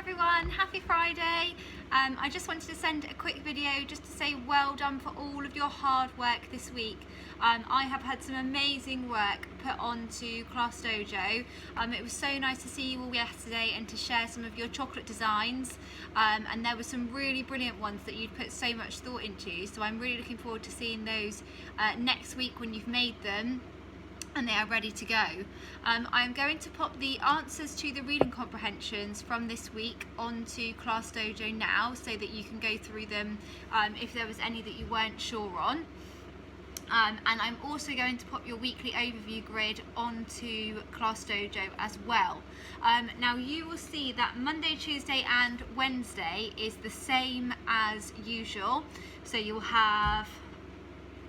everyone, happy Friday. I just wanted to send a quick video just to say well done for all of your hard work this week. I have had some amazing work put onto Class Dojo. It was so nice to see you all yesterday and to share some of your chocolate designs, and there were some really brilliant ones that you'd put so much thought into, so I'm really looking forward to seeing those next week when you've made them and they are ready to go. I'm going to pop the answers to the reading comprehensions from this week onto Class Dojo now so that you can go through them if there was any that you weren't sure on. And I'm also going to pop your weekly overview grid onto Class Dojo as well. Now you will see that Monday, Tuesday and Wednesday is the same as usual. So you'll have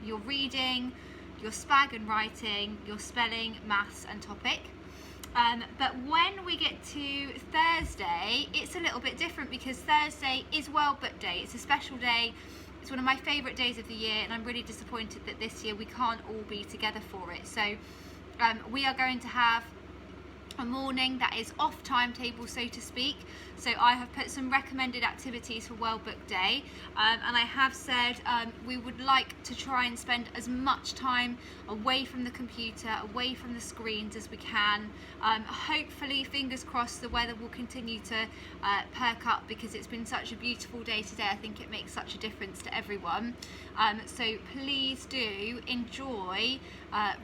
your reading, your spag and writing, your spelling, maths and topic. But when we get to Thursday, it's a little bit different because Thursday is World Book Day. It's a special day. It's one of my favourite days of the year, and I'm really disappointed that this year we can't all be together for it. So we are going to have a morning that is off timetable, so to speak. So I have put some recommended activities for World Book Day, and I have said we would like to try and spend as much time away from the computer, away from the screens as we can. Hopefully, fingers crossed, the weather will continue to perk up because it's been such a beautiful day today. I think it makes such a difference to everyone. So please do enjoy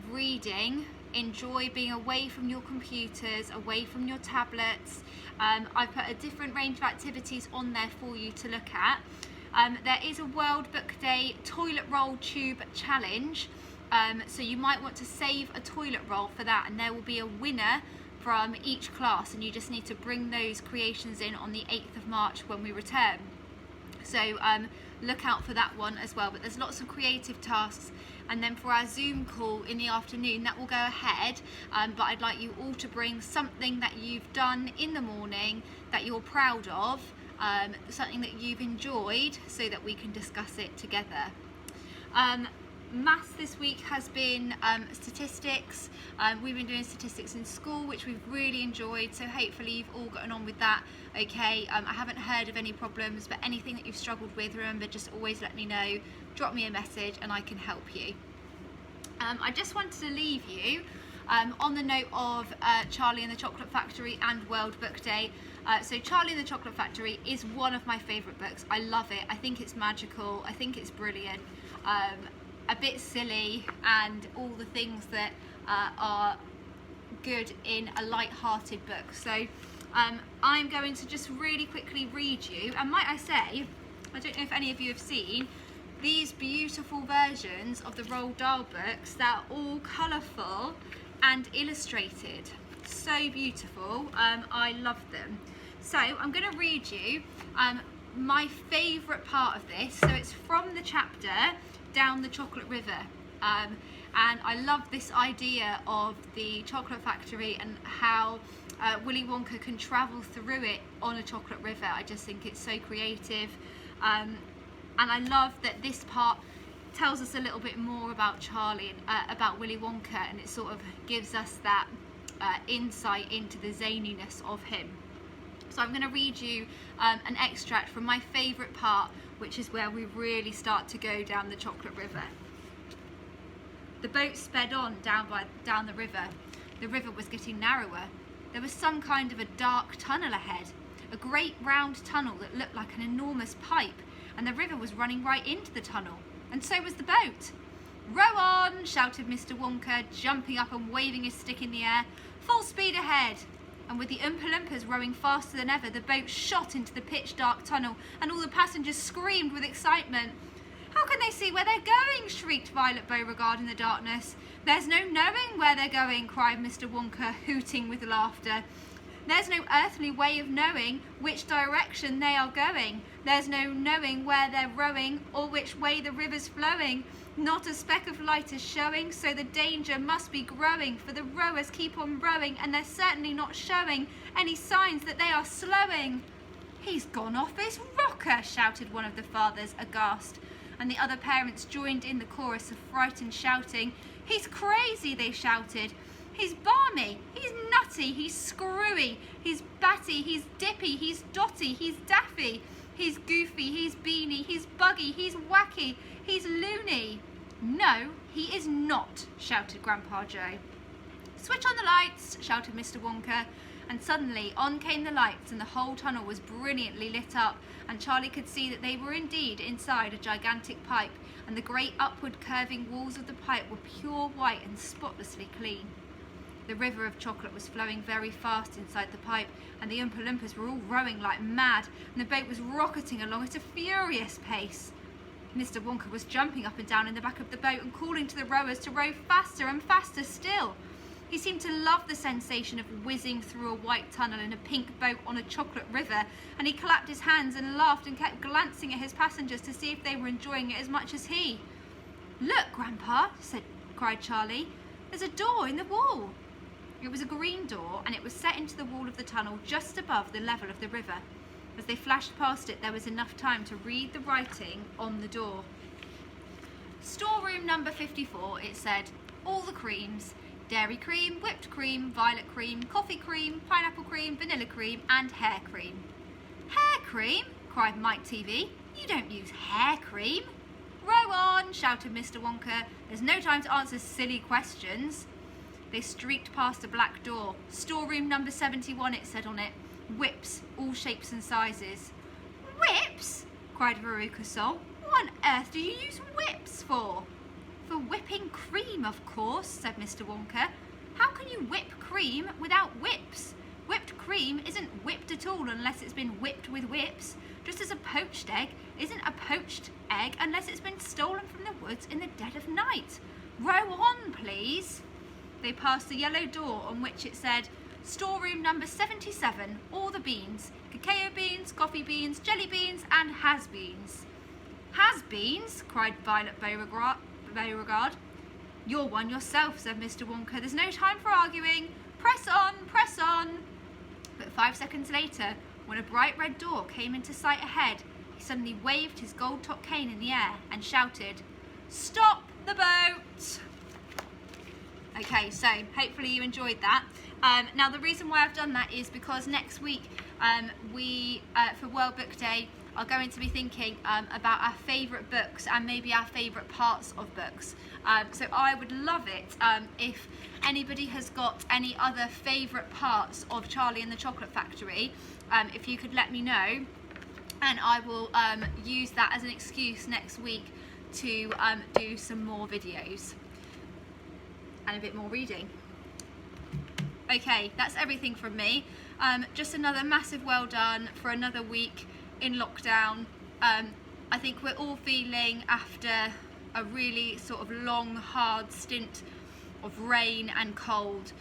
reading. Enjoy being away from your computers, away from your tablets. I've put a different range of activities on there for you to look at. There is a World Book Day toilet roll tube challenge, so you might want to save a toilet roll for that, and there will be a winner from each class, and you just need to bring those creations in on the 8th of March when we return. So look out for that one as well. But there's lots of creative tasks, and then for our Zoom call in the afternoon, that will go ahead, but I'd like you all to bring something that you've done in the morning that you're proud of, something that you've enjoyed, so that we can discuss it together. Maths this week has been statistics. We've been doing statistics in school, which we've really enjoyed, so hopefully you've all gotten on with that okay. I haven't heard of any problems, but anything that you've struggled with, remember, just always let me know, drop me a message and I can help you. I just wanted to leave you on the note of Charlie and the Chocolate Factory and World Book Day. So Charlie and the Chocolate Factory is one of my favourite books. I love it. I think it's magical. I think it's brilliant. A bit silly, and all the things that are good in a light-hearted book. So I'm going to just really quickly read you, and might I say, I don't know if any of you have seen these beautiful versions of the Roald Dahl books that are all colourful and illustrated. So beautiful. I love them. So I'm going to read you my favourite part of this. So it's from the chapter Down the Chocolate River, and I love this idea of the chocolate factory and how Willy Wonka can travel through it on a chocolate river. I just think it's so creative, and I love that this part tells us a little bit more about Charlie and about Willy Wonka, and it sort of gives us that insight into the zaniness of him. So I'm going to read you an extract from my favourite part, which is where we really start to go down the chocolate river. The boat sped on down the river. The river was getting narrower. There was some kind of a dark tunnel ahead, a great round tunnel that looked like an enormous pipe, and the river was running right into the tunnel, and so was the boat. "Row on!" shouted Mr. Wonka, jumping up and waving his stick in the air. "Full speed ahead!" And with the Oompa Loompas rowing faster than ever, the boat shot into the pitch-dark tunnel, and all the passengers screamed with excitement. "How can they see where they're going?" shrieked Violet Beauregard in the darkness. "There's no knowing where they're going," cried Mr. Wonka, hooting with laughter. "There's no earthly way of knowing which direction they are going. There's no knowing where they're rowing or which way the river's flowing. Not a speck of light is showing, so the danger must be growing, for the rowers keep on rowing, and they're certainly not showing any signs that they are slowing." "He's gone off his rocker," shouted one of the fathers, aghast, and the other parents joined in the chorus of frightened shouting. "He's crazy," they shouted. "He's balmy, he's nutty, he's screwy, he's Fatty, he's Dippy, he's Dotty, he's Daffy, he's Goofy, he's Beanie, he's Buggy, he's Wacky, he's Loony. No, he is not, shouted Grandpa Joe. Switch on the lights, shouted Mr. Wonka, and suddenly on came the lights and the whole tunnel was brilliantly lit up, and Charlie could see that they were indeed inside a gigantic pipe, and the great upward curving walls of the pipe were pure white and spotlessly clean. The river of chocolate was flowing very fast inside the pipe, and the Oompa Loompas were all rowing like mad, and the boat was rocketing along at a furious pace. Mr. Wonka was jumping up and down in the back of the boat and calling to the rowers to row faster and faster still. He seemed to love the sensation of whizzing through a white tunnel in a pink boat on a chocolate river, and he clapped his hands and laughed and kept glancing at his passengers to see if they were enjoying it as much as he. "Look, Grandpa," cried Charlie. "There's a door in the wall." It was a green door, and it was set into the wall of the tunnel just above the level of the river. As they flashed past it, there was enough time to read the writing on the door. "Storeroom number 54, it said. All the creams. Dairy cream, whipped cream, violet cream, coffee cream, pineapple cream, vanilla cream, and hair cream." "Hair cream?" cried Mike TV. "You don't use hair cream." "Row on," shouted Mr. Wonka. "There's no time to answer silly questions." They streaked past a black door. "Storeroom number 71, it said on it. Whips, all shapes and sizes." "Whips?" cried Veruca Salt. "What on earth do you use whips for?" "For whipping cream, of course," said Mr. Wonka. "How can you whip cream without whips? Whipped cream isn't whipped at all unless it's been whipped with whips, just as a poached egg isn't a poached egg unless it's been stolen from the woods in the dead of night. Row on, please." They passed a yellow door on which it said, "Storeroom number 77, all the beans. Cacao beans, coffee beans, jelly beans, and has-beens." "Has-beens?" cried Violet Beauregard. "You're one yourself," said Mr. Wonka. "There's no time for arguing. Press on, press on." But 5 seconds later, when a bright red door came into sight ahead, he suddenly waved his gold-topped cane in the air and shouted, "Stop the boat!" Okay, so hopefully you enjoyed that. Now the reason why I've done that is because next week we, for World Book Day, are going to be thinking about our favourite books and maybe our favourite parts of books. So I would love it if anybody has got any other favourite parts of Charlie and the Chocolate Factory, if you could let me know, and I will use that as an excuse next week to do some more videos and a bit more reading. Okay, that's everything from me. Just another massive well done for another week in lockdown. I think we're all feeling, after a really sort of long, hard stint of rain and cold,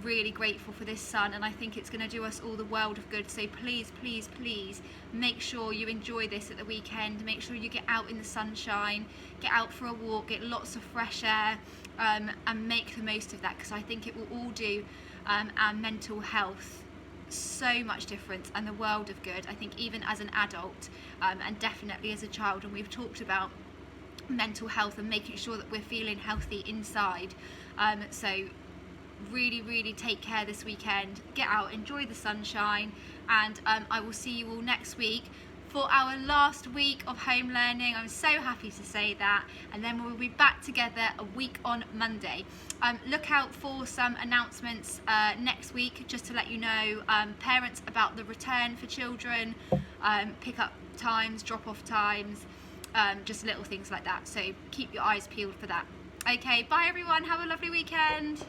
really grateful for this sun, and I think it's going to do us all the world of good. So please, please, please make sure you enjoy this at the weekend. Make sure you get out in the sunshine, get out for a walk, get lots of fresh air, and make the most of that, because I think it will all do our mental health so much difference and the world of good. I think even as an adult, and definitely as a child, and we've talked about mental health and making sure that we're feeling healthy inside. So really, really take care this weekend. Get out, enjoy the sunshine, and I will see you all next week for our last week of home learning. I'm so happy to say that, and then we'll be back together a week on Monday. Look out for some announcements next week, just to let you know, parents, about the return for children, pick up times, drop off times, just little things like that. So keep your eyes peeled for that. Okay, bye everyone, have a lovely weekend.